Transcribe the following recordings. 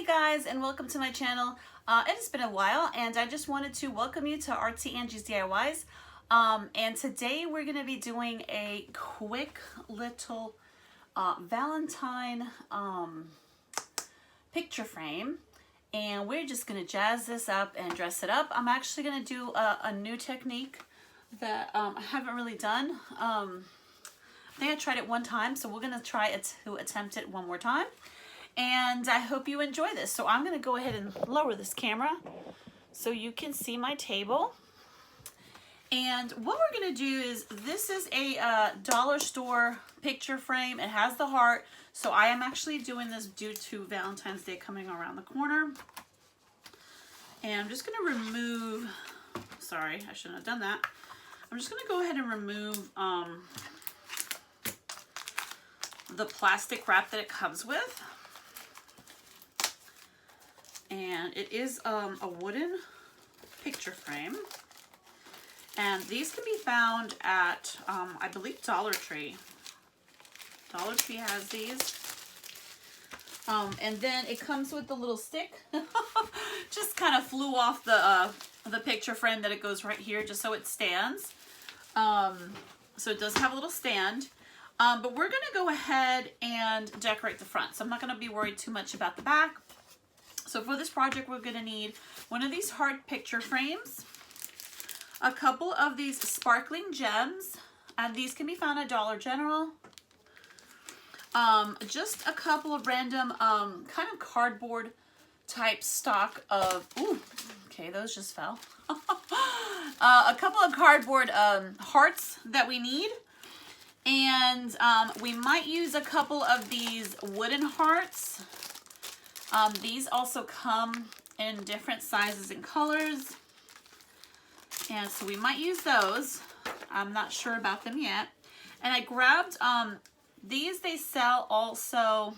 Hey guys, and welcome to my channel. It has been a while, and I just wanted to welcome you to Artsy Angie's DIYs. And today we're going to be doing a quick little Valentine picture frame, and we're just going to jazz this up and dress it up. I'm actually going to do a new technique that I haven't really done. I think I tried it one time, so we're going to try to attempt it one more time. And I hope you enjoy this. So I'm going to go ahead and lower this camera so you can see my table. And what we're going to do is, this is a dollar store picture frame. It has the heart. So I am actually doing this due to Valentine's Day coming around the corner. And I'm just going to remove, sorry, I shouldn't have done that. I'm just going to go ahead and remove the plastic wrap that it comes with. And it is a wooden picture frame. And these can be found at, I believe, Dollar Tree. Dollar Tree has these. And then it comes with the little stick. Just kind of flew off the picture frame that it goes right here, just so it stands. So it does have a little stand. But we're going to go ahead and decorate the front. So I'm not going to be worried too much about the back. So for this project, we're going to need one of these heart picture frames, a couple of these sparkling gems, and these can be found at Dollar General. Just a couple of random kind of cardboard type stock of, ooh, okay, those just fell. A couple of cardboard hearts that we need. And we might use a couple of these wooden hearts. These also come in different sizes and colors. And so we might use those. I'm not sure about them yet. And I grabbed these. They sell also,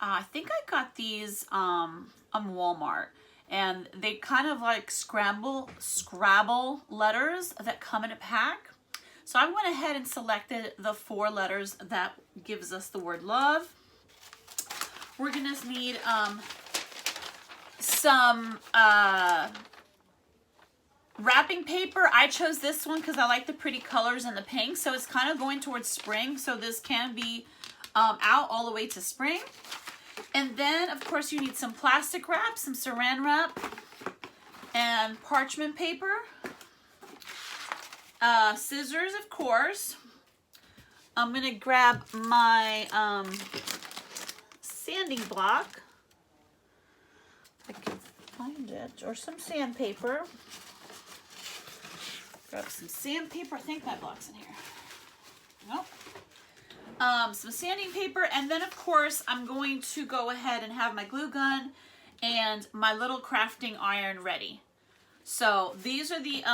I think I got these on Walmart. And they kind of like scrabble letters that come in a pack. So I went ahead and selected the 4 letters that gives us the word love. We're gonna need some wrapping paper. I chose this one because I like the pretty colors and the pink. So it's kind of going towards spring. So this can be out all the way to spring. And then, of course, you need some plastic wrap, some Saran wrap, and parchment paper. Scissors, of course. I'm going to grab my sanding block. I can find it. Or some sandpaper. Grab some sandpaper. I think my block's in here. Nope. Some sanding paper. And then, of course, I'm going to go ahead and have my glue gun and my little crafting iron ready. So these are the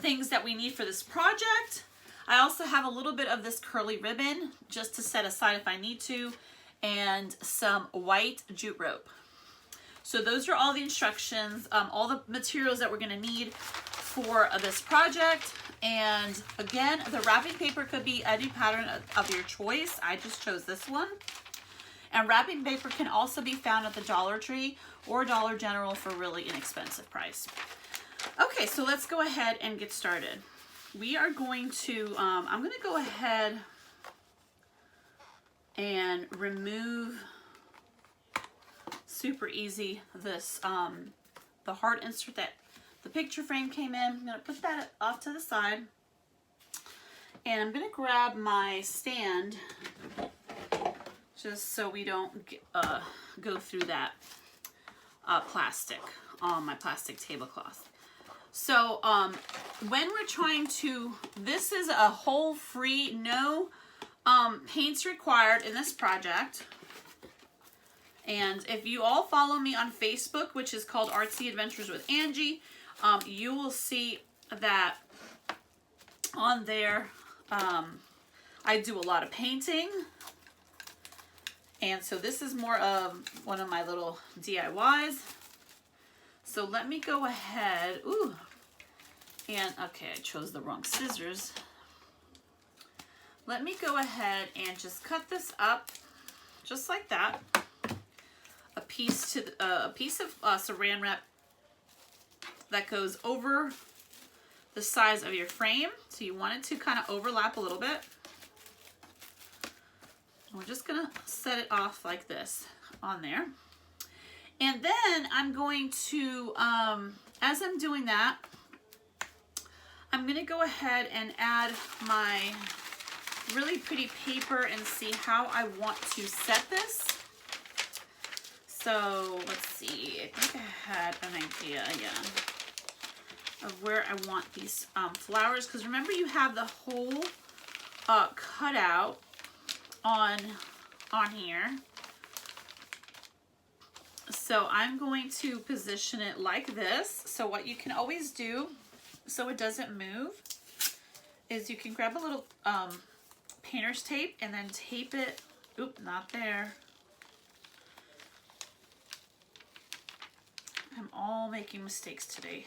things that we need for this project. I also have a little bit of this curly ribbon just to set aside if I need to, and some white jute rope. So those are all the instructions, all the materials that we're going to need for this project. And again, the wrapping paper could be any pattern of your choice. I just chose this one. And wrapping paper can also be found at the Dollar Tree or Dollar General for really inexpensive price. Okay, so let's go ahead and get started. We are going to, I'm going to go ahead and remove, super easy, this, the heart insert that the picture frame came in. I'm going to put that off to the side. And I'm going to grab my stand just so we don't go through that plastic on my plastic tablecloth. So when we're trying to, this is a whole free, no paints required in this project. And if you all follow me on Facebook, which is called Artsy Adventures with Angie, you will see that on there I do a lot of painting. And so this is more of one of my little DIYs. So let me go ahead, ooh, and okay, I chose the wrong scissors. Let me go ahead and just cut this up just like that. piece to a piece of Saran wrap that goes over the size of your frame. So you want it to kind of overlap a little bit. We're just gonna set it off like this on there. And then I'm going to, as I'm doing that, I'm gonna go ahead and add my really pretty paper and see how I want to set this. So let's see, I think I had an idea, yeah, of where I want these flowers, because remember you have the whole cutout on here. So I'm going to position it like this. So what you can always do so it doesn't move is you can grab a little painter's tape and then tape it. Oop, not there. I'm all making mistakes today.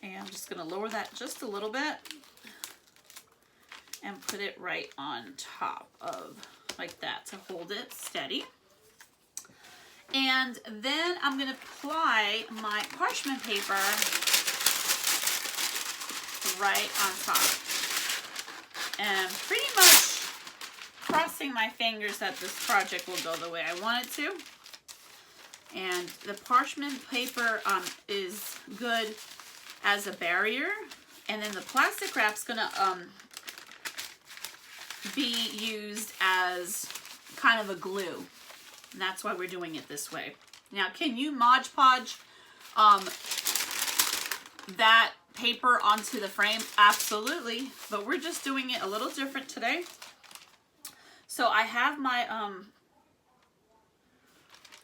And I'm just gonna lower that just a little bit and put it right on top of, like that, to hold it steady. And then I'm gonna apply my parchment paper right on top. And pretty much crossing my fingers that this project will go the way I want it to. And the parchment paper is good as a barrier. And then the plastic wrap's gonna be used as kind of a glue. And that's why we're doing it this way. Now, can you Mod Podge that paper onto the frame? Absolutely. But we're just doing it a little different today. So I have my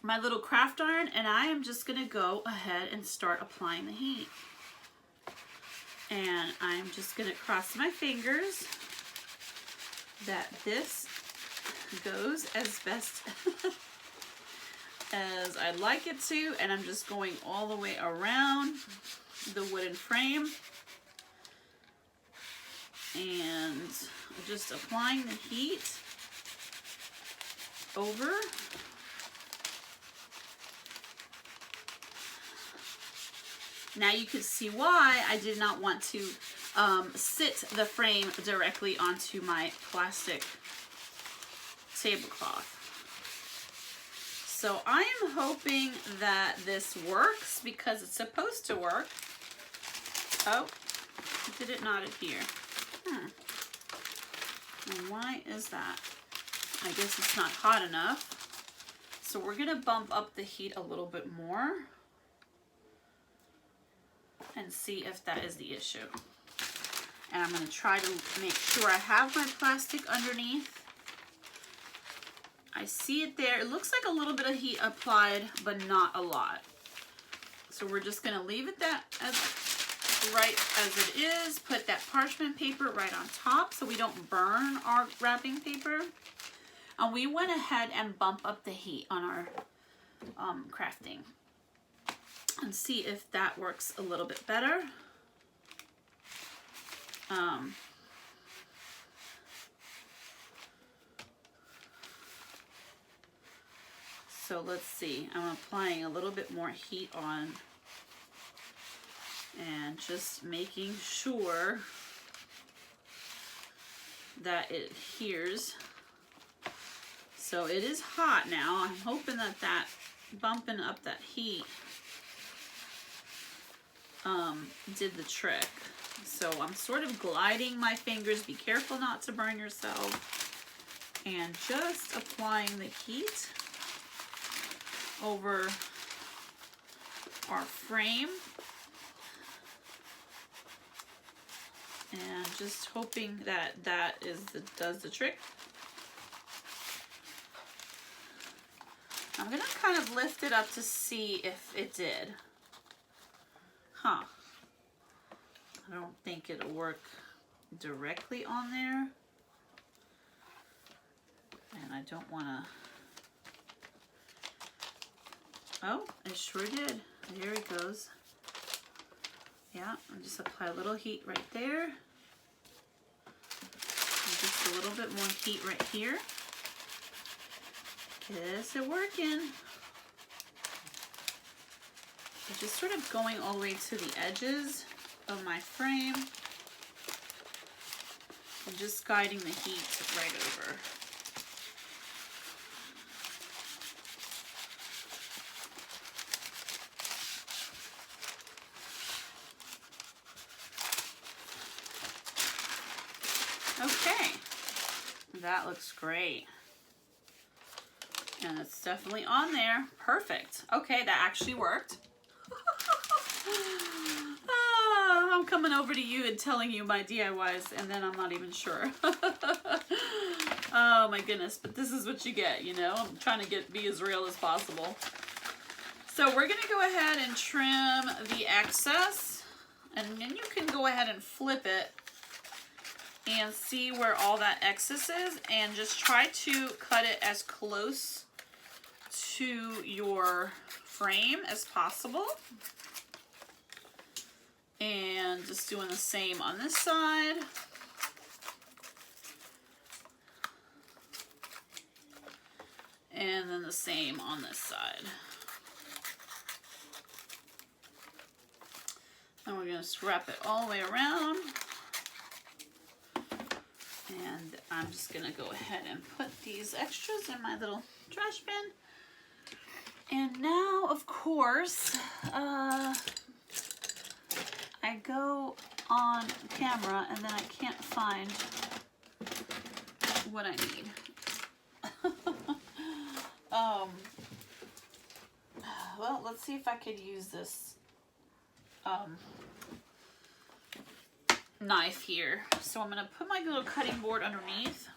my little craft iron, and I am just going to go ahead and start applying the heat. And I'm just going to cross my fingers that this goes as best as I'd like it to, and I'm just going all the way around the wooden frame and just applying the heat over. Now you can see why I did not want to sit the frame directly onto my plastic tablecloth. So I am hoping that this works because it's supposed to work. Oh, did it not adhere? And why is that? I guess it's not hot enough. So we're gonna bump up the heat a little bit more and see if that is the issue. And I'm gonna try to make sure I have my plastic underneath. I see it there. It looks like a little bit of heat applied, but not a lot. So we're just gonna leave it that as right as it is. Put that parchment paper right on top so we don't burn our wrapping paper. And we went ahead and bump up the heat on our crafting. And see if that works a little bit better. So let's see, I'm applying a little bit more heat on and just making sure that it adheres. So it is hot now. I'm hoping that that bumping up that heat did the trick. So I'm sort of gliding my fingers. Be careful not to burn yourself. And just applying the heat over our frame. And just hoping that that does the trick. I'm gonna kind of lift it up to see if it did. Huh. I don't think it'll work directly on there. And I don't wanna... Oh, it sure did. There it goes. Yeah, and just apply a little heat right there. And just a little bit more heat right here. Is it working? So just sort of going all the way to the edges of my frame and just guiding the heat right over. Okay, that looks great. And it's definitely on there. Perfect. Okay, that actually worked. I'm coming over to you and telling you my DIYs, and then I'm not even sure. Oh my goodness, but this is what you get, you know? I'm trying to be as real as possible. So we're gonna go ahead and trim the excess, and then you can go ahead and flip it and see where all that excess is, and just try to cut it as close to your frame as possible. And just doing the same on this side. And then the same on this side. And we're going to wrap it all the way around. And I'm just going to go ahead and put these extras in my little trash bin. And now, of course, I go on camera and then I can't find what I need. Well, let's see if I could use this knife here. So I'm going to put my little cutting board underneath.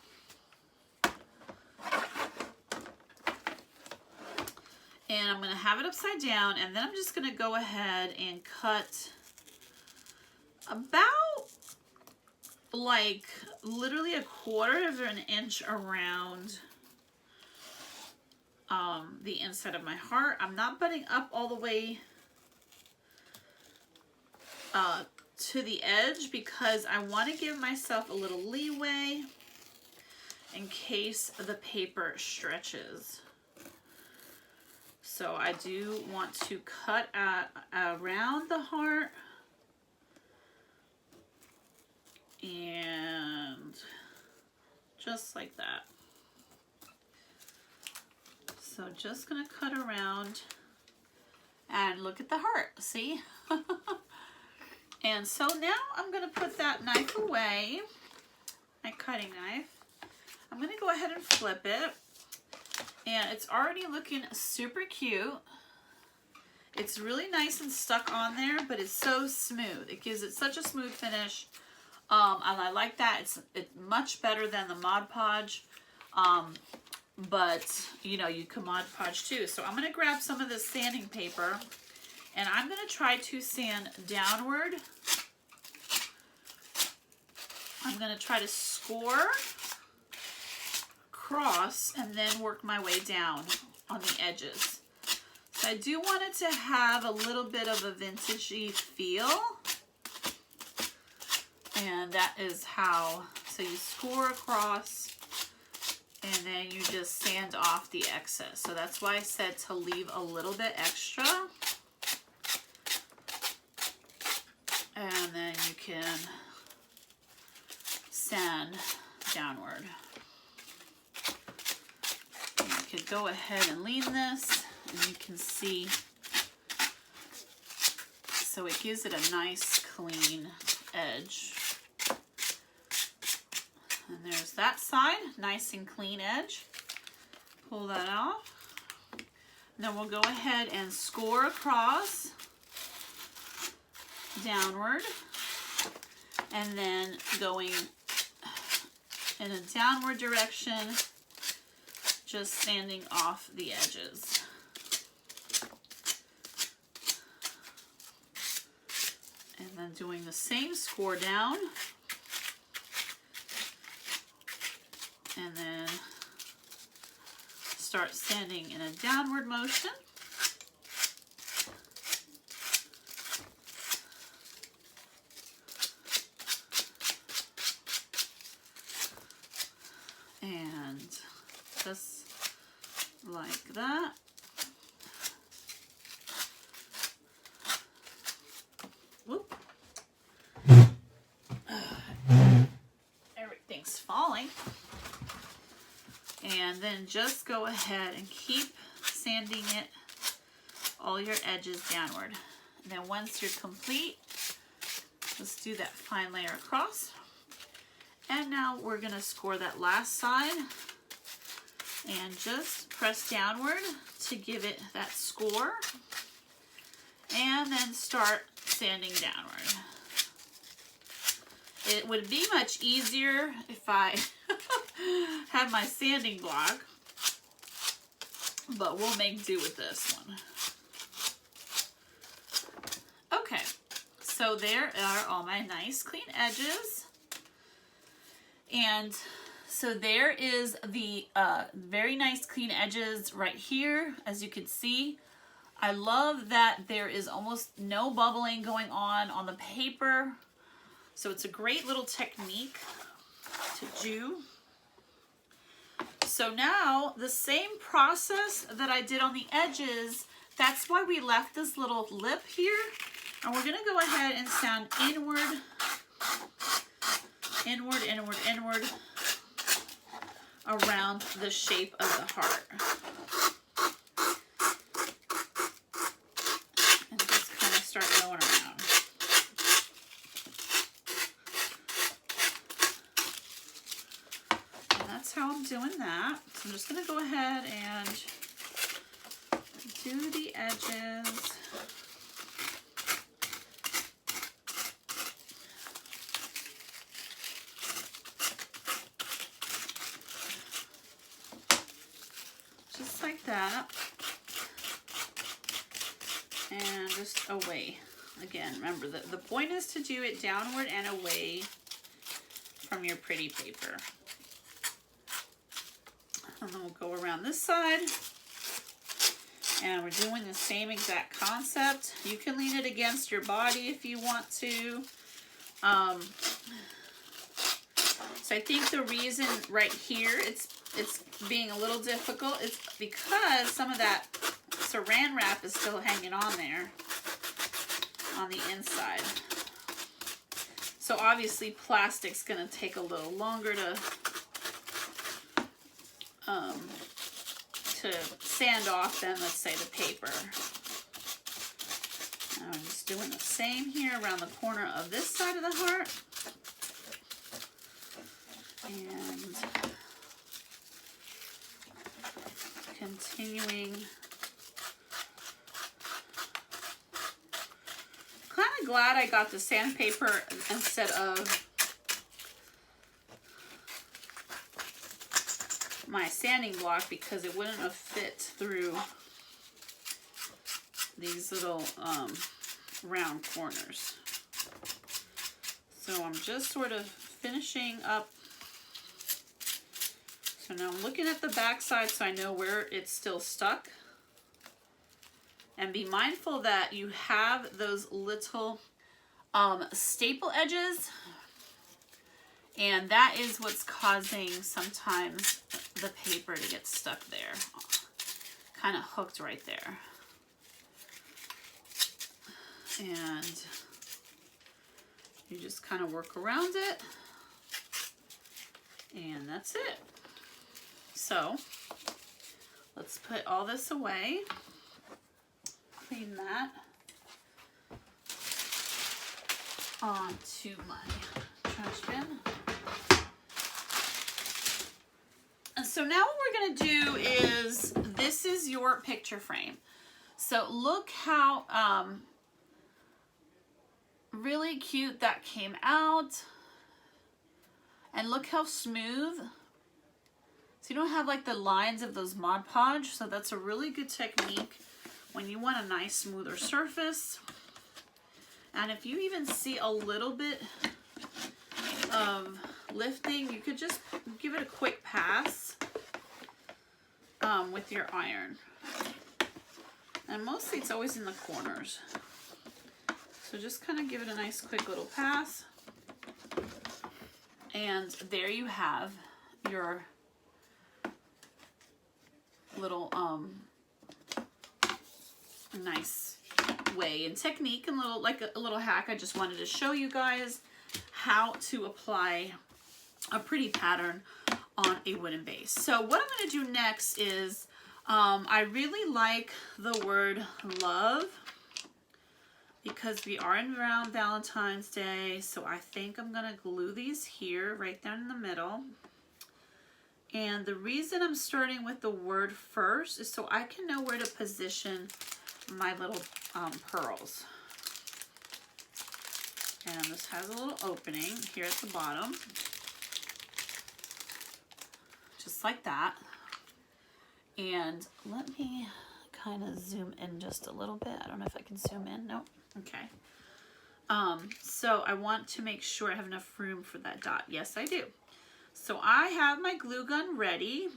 And I'm going to have it upside down, and then I'm just going to go ahead and cut about like literally 1/4 of an inch around the inside of my heart. I'm not butting up all the way to the edge because I want to give myself a little leeway in case the paper stretches. So I do want to cut around the heart and just like that. So just gonna cut around and look at the heart, see? And so now I'm gonna put that knife away, my cutting knife. I'm gonna go ahead and flip it. And it's already looking super cute. It's really nice and stuck on there, but it's so smooth. It gives it such a smooth finish. And I like that. It's much better than the Mod Podge. But, you know, you can Mod Podge too. So I'm going to grab some of this sanding paper, and I'm going to try to sand downward. I'm going to try to score across and then work my way down on the edges. So I do want it to have a little bit of a vintagey feel. And that is how, so you score across and then you just sand off the excess. So that's why I said to leave a little bit extra. And then you can sand downward. You could go ahead and lean this and you can see. So it gives it a nice clean edge. And there's that side, nice and clean edge. Pull that off. And then we'll go ahead and score across, downward, and then going in a downward direction, just sanding off the edges. And then doing the same score down. And then start sanding in a downward motion. And just like that. And then just go ahead and keep sanding it, all your edges downward. And then once you're complete, let's do that fine layer across. And now we're gonna score that last side and just press downward to give it that score. And then start sanding downward. It would be much easier if I had my sanding block, but we'll make do with this one. Okay, so there are all my nice clean edges. And so there is the very nice clean edges right here, as you can see. I love that there is almost no bubbling going on the paper. So it's a great little technique to do. So now the same process that I did on the edges, that's why we left this little lip here. And we're gonna go ahead and sound inward, inward, inward, inward around the shape of the heart. And just kind of start going around. And that's how I'm doing that. So I'm just going to go ahead and do the edges. Just like that. And just away. Again, remember that the point is to do it downward and away from your pretty paper. And then we'll go around this side. And we're doing the same exact concept. You can lean it against your body if you want to. So I think the reason right here it's being a little difficult is because some of that Saran wrap is still hanging on there on the inside. So obviously plastic's going to take a little longer to sand off than, let's say, the paper. And I'm just doing the same here around the corner of this side of the heart. And continuing. Kind of glad I got the sandpaper instead of my sanding block, because it wouldn't have fit through these little round corners. So I'm just sort of finishing up. So now I'm looking at the back side so I know where it's still stuck. And be mindful that you have those little staple edges, and that is what's causing sometimes the paper to get stuck there, kind of hooked right there. And you just kind of work around it, and that's it. So let's put all this away, clean that onto my trash bin. And so now what we're going to do is, this is your picture frame. So look how really cute that came out. And look how smooth. So you don't have like the lines of those Mod Podge. So that's a really good technique when you want a nice smoother surface. And if you even see a little bit of lifting, you could just give it a quick pass with your iron. And mostly it's always in the corners. So just kind of give it a nice quick little pass. And there you have your little nice way and technique, and little, like a little hack. I just wanted to show you guys how to apply a pretty pattern on a wooden base. So what I'm going to do next is, I really like the word love because we are around Valentine's Day. So I think I'm going to glue these here right there in the middle. And the reason I'm starting with the word first is so I can know where to position my little pearls. And this has a little opening here at the bottom. Just like that. And let me kind of zoom in just a little bit. I don't know if I can zoom in. Nope. Okay. So I want to make sure I have enough room for that dot. Yes, I do. So I have my glue gun ready.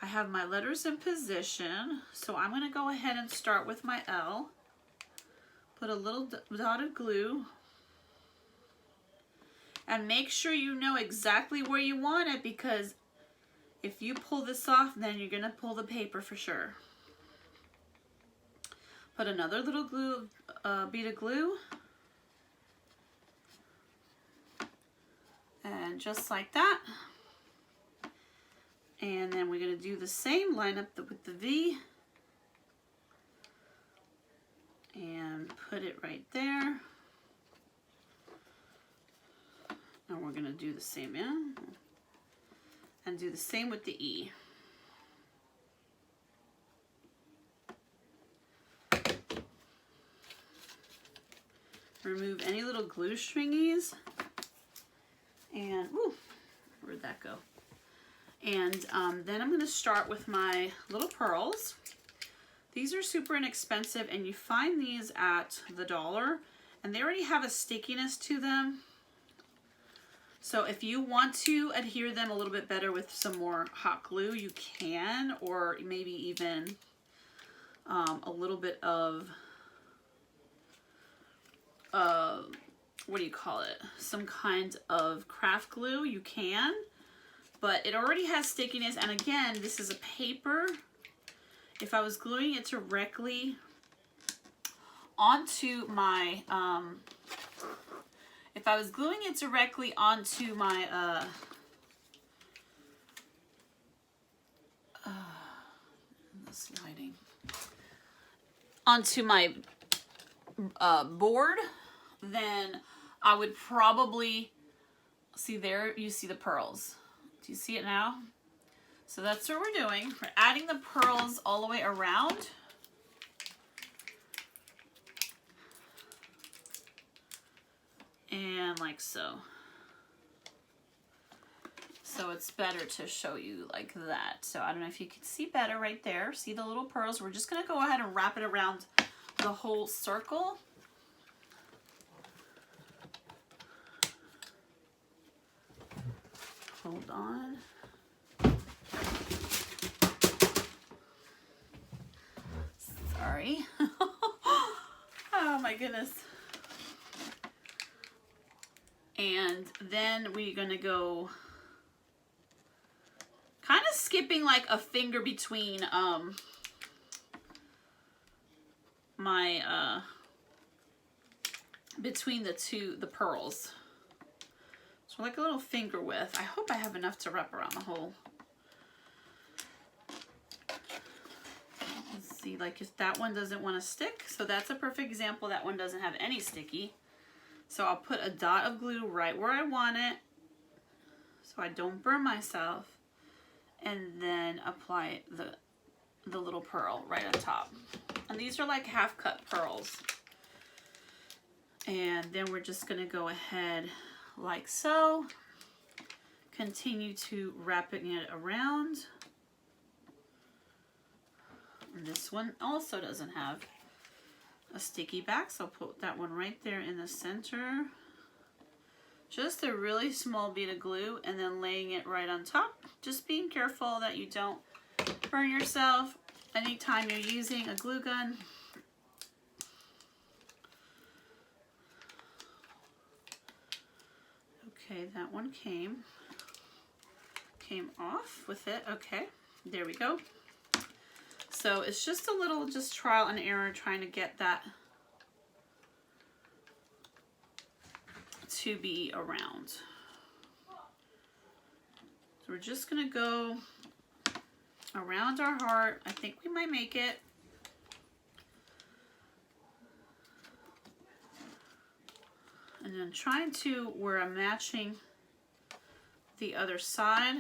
I have my letters in position. So I'm going to go ahead and start with my L. Put a little dot of glue. And make sure you know exactly where you want it, because if you pull this off, then you're going to pull the paper for sure. Put another little glue, bead of glue. And just like that. And then we're going to do the same, line up with the V. And put it right there. And we're going to do the same in. And do the same with the E. Remove any little glue stringies. And, woo, where'd that go? And then I'm going to start with my little pearls. These are super inexpensive, and you find these at the dollar, and they already have a stickiness to them. So if you want to adhere them a little bit better with some more hot glue, you can, or maybe even a little bit of, what do you call it? Some kind of craft glue, you can, but it already has stickiness. And again, this is a paper. If I was gluing it directly onto my, this lighting, onto my board, then I would probably, see there, you see the pearls. Do you see it now? So that's what we're doing. We're adding the pearls all the way around. And like so. So it's better to show you like that. So I don't know if you can see better right there. See the little pearls? We're just going to go ahead and wrap it around the whole circle. Hold on. Sorry. Oh my goodness. And then we're gonna go kind of skipping like a finger between between the pearls. So like a little finger width. I hope I have enough to wrap around the whole. Let's see, like if that one doesn't want to stick, so that's a perfect example. That one doesn't have any sticky. So I'll put a dot of glue right where I want it so I don't burn myself, and then apply the little pearl right on top. And these are like half cut pearls. And then we're just gonna go ahead like so. Continue to wrapping it around. And this one also doesn't have a sticky back, so I'll put that one right there in the center. Just a really small bead of glue and then laying it right on top. Just being careful that you don't burn yourself anytime you're using a glue gun. Okay, that one came off with it. Okay, there we go. So it's just a little trial and error trying to get that to be around. we're just gonna go around our heart. I think we might make it. And then trying to where I'm matching the other side.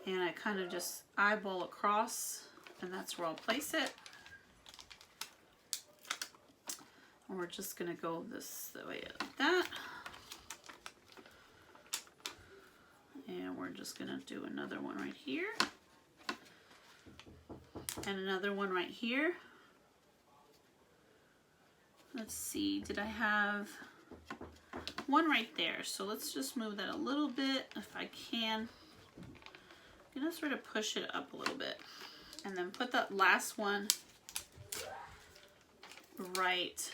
And I kind of just eyeball across, and that's where I'll place it. And we're just gonna go this way like that. And we're just gonna do another one right here. And another one right here. Let's see, did I have one right there? So let's just move that a little bit if I can. I'm gonna sort of push it up a little bit. And then put that last one right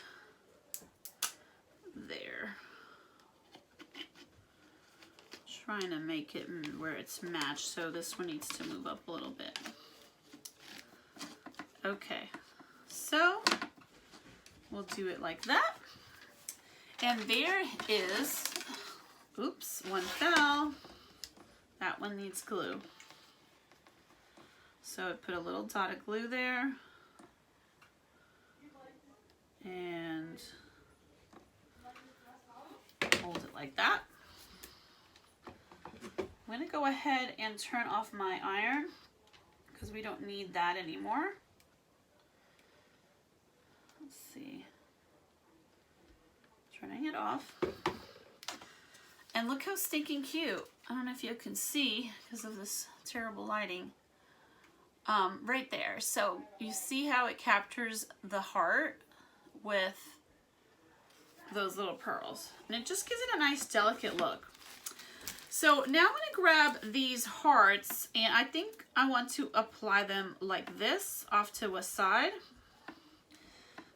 there. Trying to make it where it's matched, so this one needs to move up a little bit. Okay, so we'll do it like that. And there is, oops, one fell. That one needs glue. So I put a little dot of glue there. And hold it like that. I'm gonna go ahead and turn off my iron because we don't need that anymore. Let's see. Turning it off. And look how stinking cute. I don't know if you can see because of this terrible lighting. Right there. So you see how it captures the heart with those little pearls. And it just gives it a nice delicate look. So now I'm going to grab these hearts, and I think I want to apply them like this off to a side.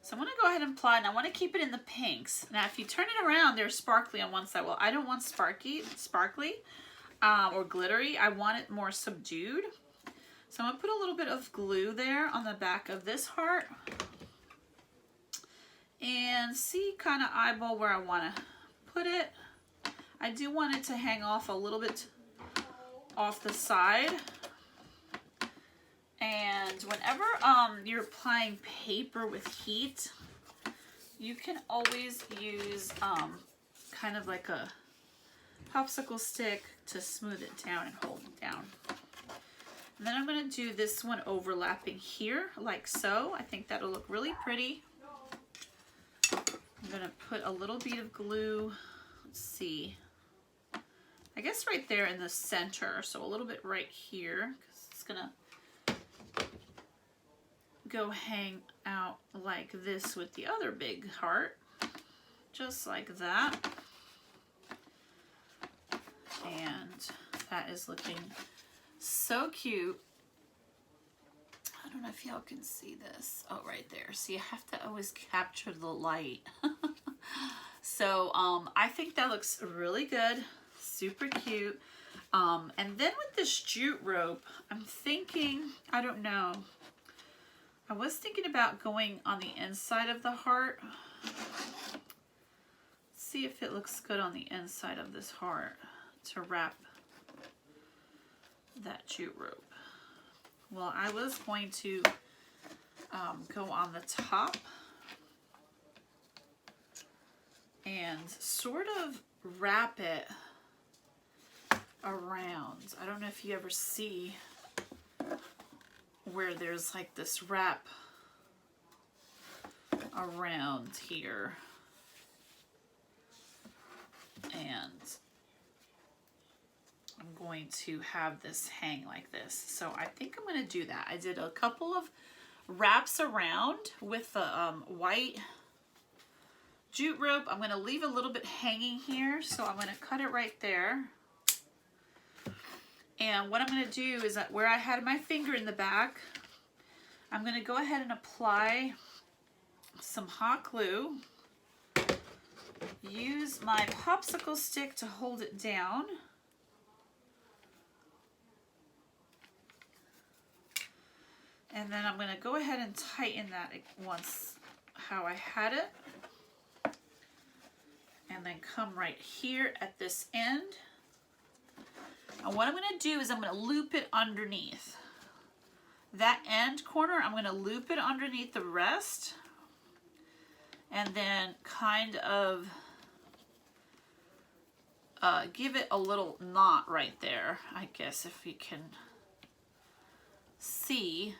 So I'm going to go ahead and apply, and I want to keep it in the pinks. Now if you turn it around, they're sparkly on one side. Well, I don't want sparkly or glittery. I want it more subdued. So I'm going to put a little bit of glue there on the back of this heart. And see, kind of eyeball where I want to put it. I do want it to hang off a little bit off the side. And whenever you're applying paper with heat, you can always use kind of like a popsicle stick to smooth it down and hold it down. And then I'm going to do this one overlapping here, like so. I think that'll look really pretty. I'm going to put a little bead of glue, let's see, I guess right there in the center, so a little bit right here, because it's going to go hang out like this with the other big heart, just like that. And that is looking so cute. I don't know if y'all can see this. Oh, right there. See, you have to always capture the light. So I think that looks really good. Super cute. And then with this jute rope, I'm thinking, I don't know. I was thinking about going on the inside of the heart. Let's see if it looks good on the inside of this heart to wrap that jute rope. Well, I was going to go on the top and sort of wrap it around. I don't know if you ever see where there's like this wrap around here. And I'm going to have this hang like this. So I think I'm going to do that. I did a couple of wraps around with the white jute rope. I'm going to leave a little bit hanging here. So I'm going to cut it right there. And what I'm going to do is that where I had my finger in the back, I'm going to go ahead and apply some hot glue. Use my popsicle stick to hold it down. And then I'm going to go ahead and tighten that once how I had it. and then come right here at this end. And what I'm going to do is I'm going to loop it underneath. That end corner, I'm going to loop it underneath the rest. And then kind of give it a little knot right there. I guess if you can see,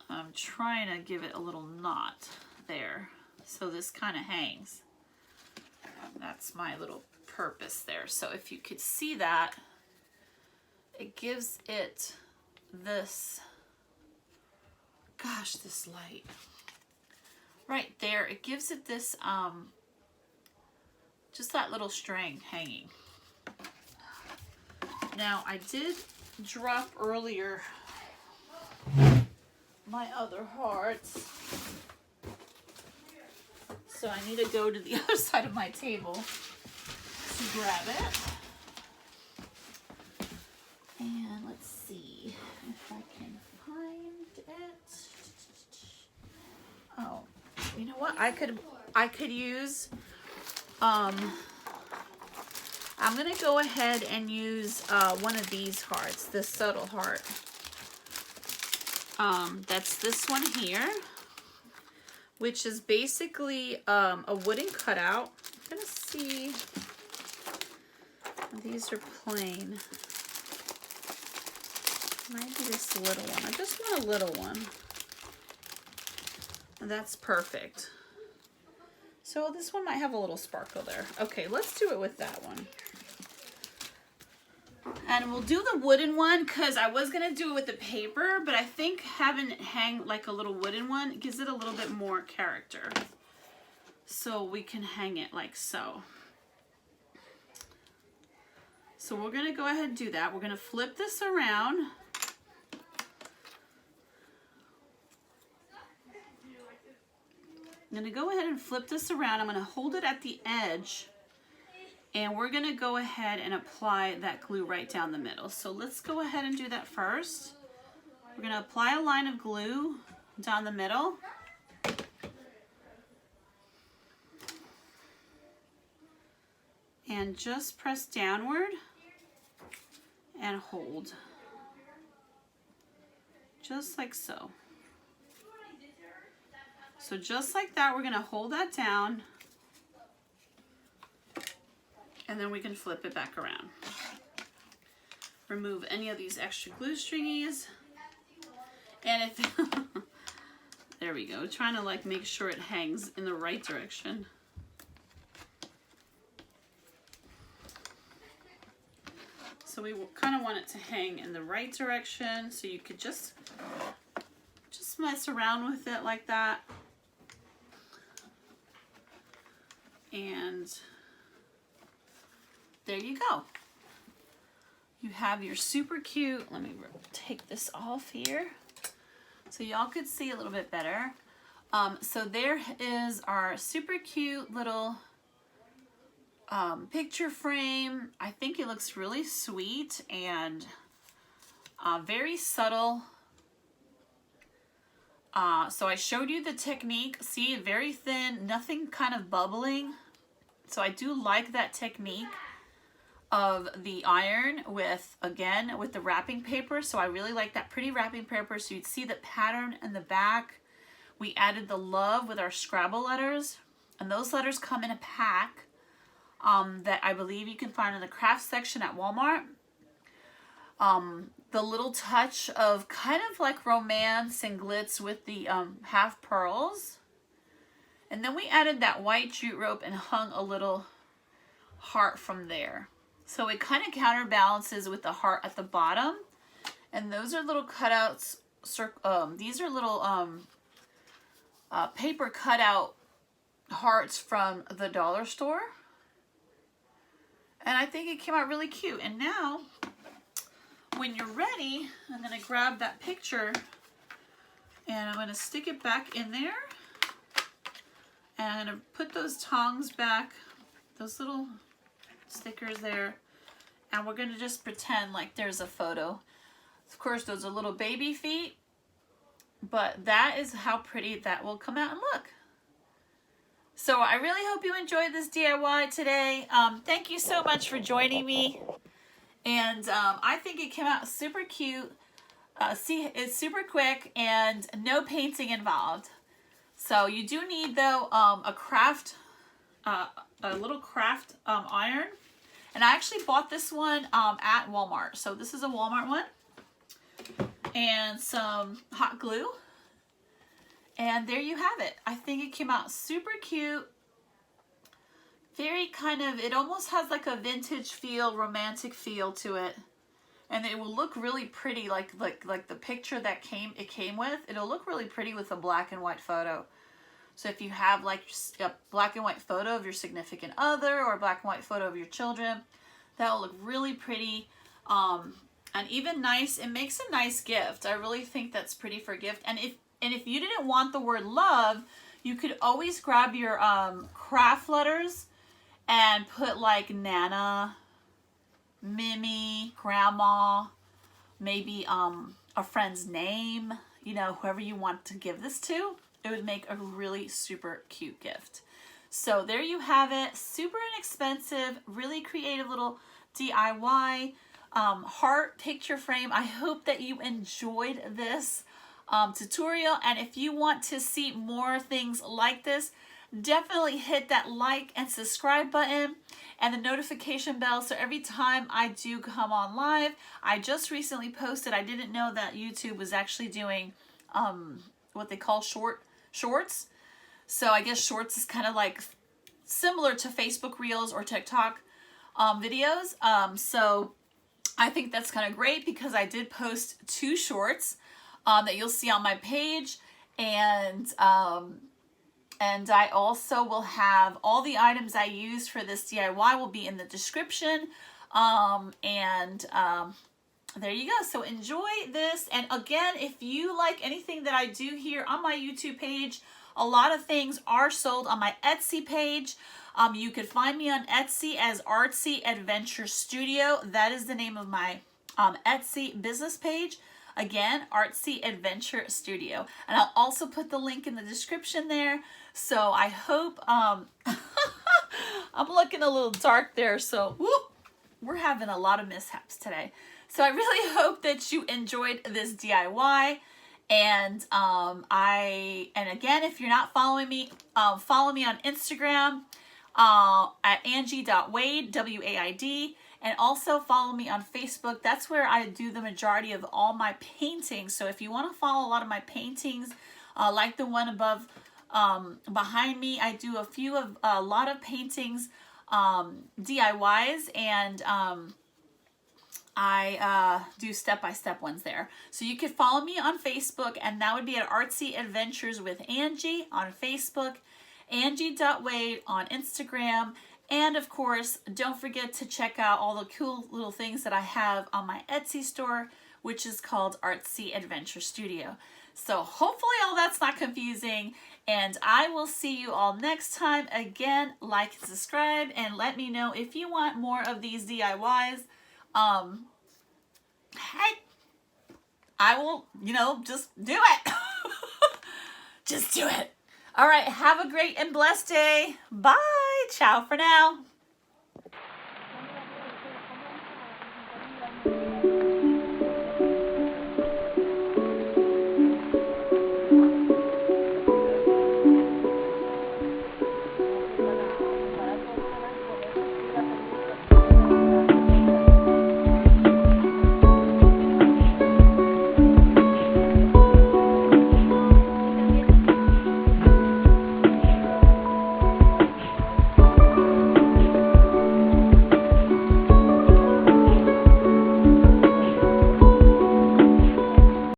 I'm trying to give it a little knot there. So this kind of hangs. That's my little purpose there. So if you could see that, it gives it this, gosh, this light. Right there, it gives it this, just that little string hanging. Now, I did drop earlier my other hearts. So I need to go to the other side of my table to grab it. And let's see if I can find it. Oh, you know what? I could use, I'm gonna go ahead and use one of these hearts, this subtle heart. That's this one here, which is basically a wooden cutout. I'm gonna see, these are plain. Maybe this little one. I just want a little one. That's perfect. So this one might have a little sparkle there. Okay, let's do it with that one. And we'll do the wooden one because I was going to do it with the paper, but I think having it hang like a little wooden one gives it a little bit more character. So we can hang it like so. So we're going to go ahead and do that. We're going to flip this around. I'm going to go ahead and flip this around. I'm going to hold it at the edge, and we're going to go ahead and apply that glue right down the middle. So let's go ahead and do that first. We're going to apply a line of glue down the middle. And just press downward and hold. Just like so. So just like that, we're going to hold that down, and then we can flip it back around. Remove any of these extra glue stringies. And if, there we go, trying to like make sure it hangs in the right direction. So we kind of want it to hang in the right direction, so you could just mess around with it like that. And there you go. You have your super cute, let me take this off here so y'all could see a little bit better. So there is our super cute little picture frame. I think it looks really sweet and very subtle. So I showed you the technique. See, very thin, nothing kind of bubbling. So I do like that technique of the iron with, again, with the wrapping paper. So I really like that pretty wrapping paper. So you'd see the pattern in the back. We added the love with our Scrabble letters. And those letters come in a pack that I believe you can find in the craft section at Walmart. The little touch of kind of like romance and glitz with the half pearls. And then we added that white jute rope and hung a little heart from there. So it kind of counterbalances with the heart at the bottom. And those are little cutouts. These are little paper cutout hearts from the dollar store. And I think it came out really cute. And now, when you're ready, I'm going to grab that picture and I'm going to stick it back in there. And I'm going to put those tongs back, those little stickers there. And we're going to just pretend like there's a photo. Of course, those are little baby feet. But that is how pretty that will come out and look. So I really hope you enjoyed this DIY today. Thank you so much for joining me. And I think it came out super cute. See, it's super quick and no painting involved. So you do need, though, a little craft iron. And I actually bought this one at Walmart. So this is a Walmart one. And some hot glue. And there you have it. I think it came out super cute. Very kind of, it almost has like a vintage feel, romantic feel to it. And it will look really pretty, like the picture that it came with. It'll look really pretty with a black and white photo. So if you have like a black and white photo of your significant other or a black and white photo of your children, that will look really pretty. And even nice, it makes a nice gift. I really think that's pretty for a gift. And if you didn't want the word love, you could always grab your craft letters and put like Nana, Mimi, Grandma, maybe a friend's name, you know, whoever you want to give this to. It would make a really super cute gift. So there you have it. Super inexpensive, really creative little DIY heart picture frame. I hope that you enjoyed this tutorial, and if you want to see more things like this, definitely hit that like and subscribe button and the notification bell so every time I do come on live. I just recently posted, I didn't know that YouTube was actually doing what they call shorts. So I guess shorts is kind of like similar to Facebook Reels or TikTok videos. So I think that's kind of great because I did post 2 shorts that you'll see on my page, and I also will have all the items I used for this DIY will be in the description, there you go. So enjoy this, and again, if you like anything that I do here on my YouTube page, a lot of things are sold on my Etsy page. You could find me on Etsy as Artsy Adventure Studio. That is the name of my Etsy business page. Again, Artsy Adventure Studio. And I'll also put the link in the description there. So I hope, I'm looking a little dark there, so whoop, we're having a lot of mishaps today. So I really hope that you enjoyed this DIY. And again, if you're not following me, follow me on Instagram at Angie.Waid, W-A-I-D. And also follow me on Facebook. That's where I do the majority of all my paintings. So if you want to follow a lot of my paintings, like the one above behind me, I do a lot of paintings, DIYs, and I do step-by-step ones there. So you could follow me on Facebook, and that would be at Artsy Adventures with Angie on Facebook, Angie.Waid on Instagram. And of course, don't forget to check out all the cool little things that I have on my Etsy store, which is called Artsy Adventure Studio. So hopefully all that's not confusing, and I will see you all next time. Again, like and subscribe, and let me know if you want more of these DIYs. Hey, I will, just do it. Just do it. All right, have a great and blessed day. Bye. Ciao for now.